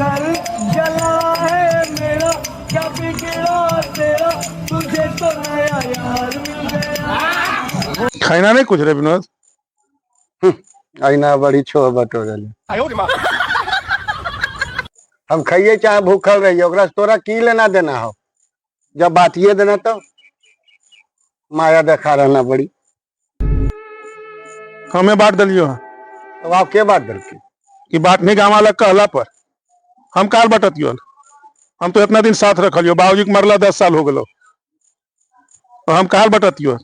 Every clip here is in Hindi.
घर जला है मेरा, क्या बिगड़ा तेरा, तुझे तो नया यार मिल गया। खाना नहीं कुछ रे विनोद। आईना बड़ी छो बटोरल हम खाइए चाहे भूखल रहिए, ओकरा से तोरा की लेना देना हो। जब बातिए देना तो माया देखा रहना बड़ी। हमें बांट दिलियो तो आप के बात दलती कि बांटने गाँव वाला कहला पर हम काल बटतियो। हम तो इतना दिन साथ रखलियो, बाबूजी के मरला 10 साल हो गलो, तो हम काल बटतियो।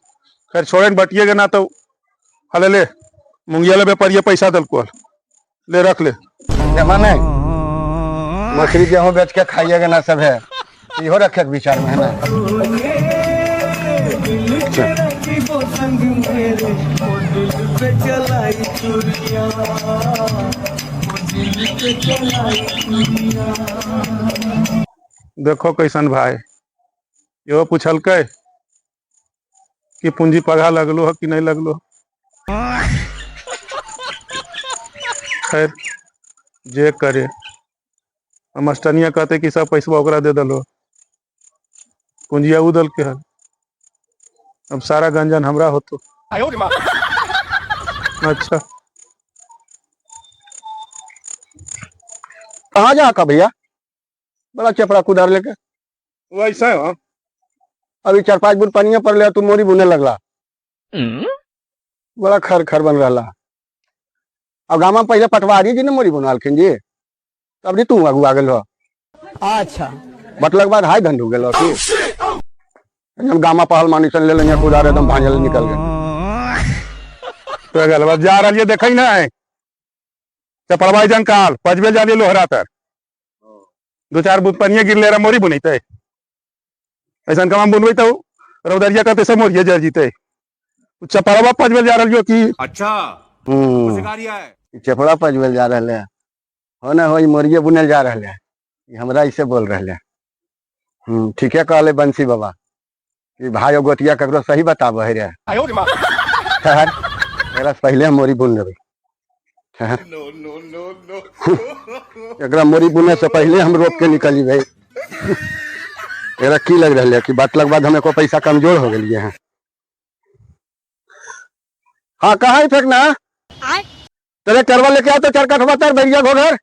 खैर छोड़े बटिएगा ना तो हले ले मुंगिया ले व्यापारी पैसा दलको, ले रख ले। माने मछली गेहूँ बेच के खाइएगा ना सब है, इहो रखे के विचार में है ना। देखो कैसन भाई, यो पूछल के कि पूंजी पगा लगलो है कि नहीं लगलो। खैर जे करे, मास्टरनिया कहते कि सब पैसा ओकरा दे दलो, पूंजिया उदल के है। अब सारा गंजन हमरा होतो। अच्छा कहाँ जा का भैया, बड़ा चपड़ा कुदार लेके। वैसा है। अभी 4-5 बुन पनिया पर ले तू मोरी बुने लगला, बड़ा खर खर बन रहा। अब गाँव में पहले पटवारी जी ने मोरी बुनालखिन जी, तब तू अगुआ गेल हो। अच्छा बटलक बाद हाय धंधु गेल की एकदम गामा पहल मानी सन ले लेंगे कुदार एकदम भांजल निकल गए। तो गलबा जा रही है देखई ना है चपड़वाई जंकाल पजबे जा लोहरा तर 2-4 बुत पनिया गिर ले रहा मोरी बुनते ऐसा कमा बुनबे तो रौदरिया कहते से मोरिया जर जीते चपड़वा पजबे जा रही हो कि अच्छा चपड़ा पजबल जा रहे हैं हो ना, हो मोरिये बुनल जा रहे हैं, हमरा इसे बोल रहे हैं। ठीक है कहले बंसी बाबा कि भाई गोतिया ककरो सही बताब है रे। मेरा पहले हम मोरी बुन लेबै, एकरा मोरी बुने से पहले हम रोक के निकली भाई। मेरा की लग रहा है कि बात लग बाद हमें को पैसा कमजोर हो गए हैं। हाँ कहा है फेंकना तेरे चरवा लेके आओ तो चरकट बतर बैरिया घोघर।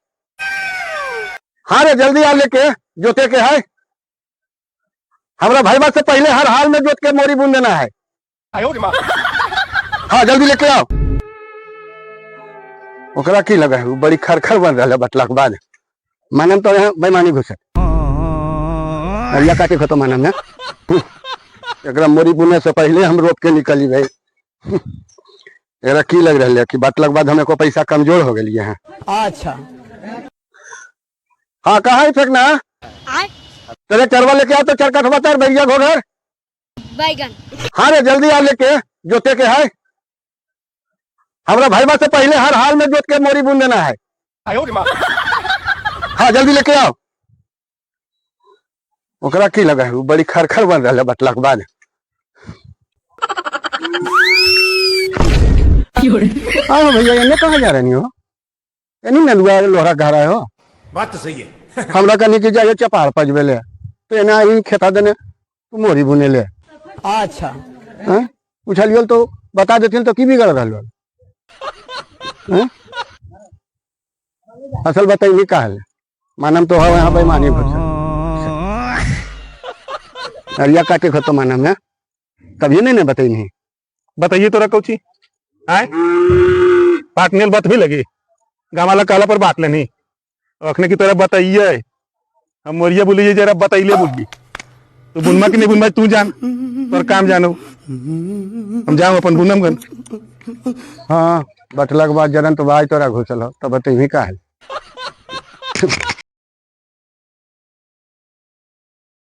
हाँ रे जल्दी आ लेके जोते के है, हमरा भाई बात से पहले हर हाल में जोत के मोरी बुन देना है। हाँ जल्दी लेके आओ। ओकरा की लगा है, बड़ी खरखर बन रहा है बटला के बाद। मानम तो बेईमानी घुसे अरिया काटे खतो मानम ना। एकरा मोरी बुने से पहले हम रोक के निकली भाई। एकरा की लग रहा है कि बटला के बाद हमें को पैसा कमजोर हो गए हैं। अच्छा हाँ कहा है फेंकना तेरे चरवा लेके आओ तो चरकट बतर बैरिया घोघर बैगन। हाँ रे जल्दी आ लेके जोते के है, हमरा भाई बात से पहले हर हाल में जोत के मोरी बुन देना है। हाँ जल्दी लेके आओ। ओकरा की लगा है, बड़ी खरखर बन रहा है बटला के बाद। हाँ भैया इन्हें कहाँ जा रही हो, इन्हीं नलुआ लोहरा कह रहे हो। बात तो सही है। हमरा कनी की जाए चपार पजबे ले तो एना ही खेता देने तू मोरी बुने ले। अच्छा पूछलियो तो बता देती तो की बिगड़ रहा। असल बताइए का है, मानम तो यहाँ बेईमानी घुस अरिया काटे खतो मानम है, कभी नहीं बताई नहीं। बताइए तोरा कौची आए बाटने बात भी लगी गाँव वाला कहला पर बात लेनी अखने की तरह बताइए। हम मोरिया बोलिए जरा बताइए बोलिए तो बुनमा की नहीं बुनमा तू जान पर काम जानो, हम जाओ अपन बुनम गन। हाँ बटला के बाद जरन तो भाई तोरा घुसल हो तो बताइए का है।